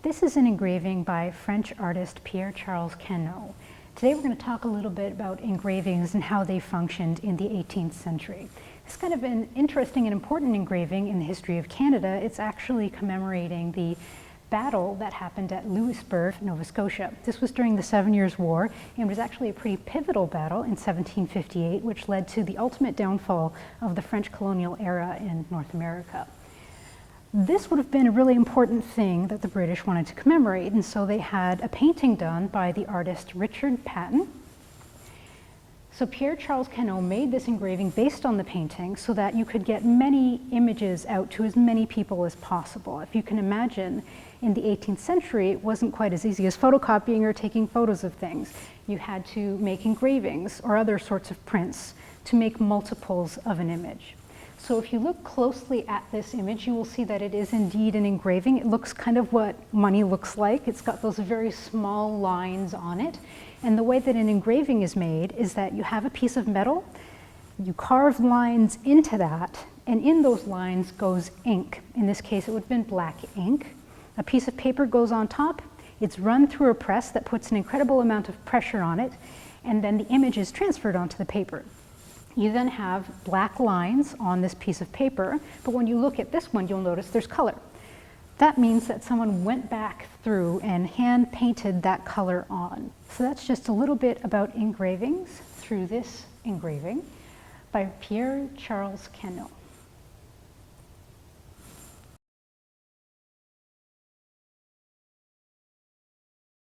This is an engraving by French artist Pierre Charles Canot. Today we're going to talk a little bit about engravings and how they functioned in the 18th century. It's kind of an interesting and important engraving in the history of Canada. It's actually commemorating the battle that happened at Louisbourg, Nova Scotia. This was during the 7 Years' War and was actually a pretty pivotal battle in 1758, which led to the ultimate downfall of the French colonial era in North America. This would have been a really important thing that the British wanted to commemorate, and so they had a painting done by the artist Richard Patten. So Pierre Charles Canot made this engraving based on the painting so that you could get many images out to as many people as possible. If you can imagine, in the 18th century, it wasn't quite as easy as photocopying or taking photos of things. You had to make engravings or other sorts of prints to make multiples of an image. So if you look closely at this image, you will see that it is indeed an engraving. It looks kind of what money looks like. It's got those very small lines on it. And the way that an engraving is made is that you have a piece of metal, you carve lines into that, and in those lines goes ink. In this case, it would have been black ink. A piece of paper goes on top. It's run through a press that puts an incredible amount of pressure on it, and then the image is transferred onto the paper. You then have black lines on this piece of paper, but when you look at this one, you'll notice there's color. That means that someone went back through and hand painted that color on. So that's just a little bit about engravings through this engraving by Pierre Charles Canot.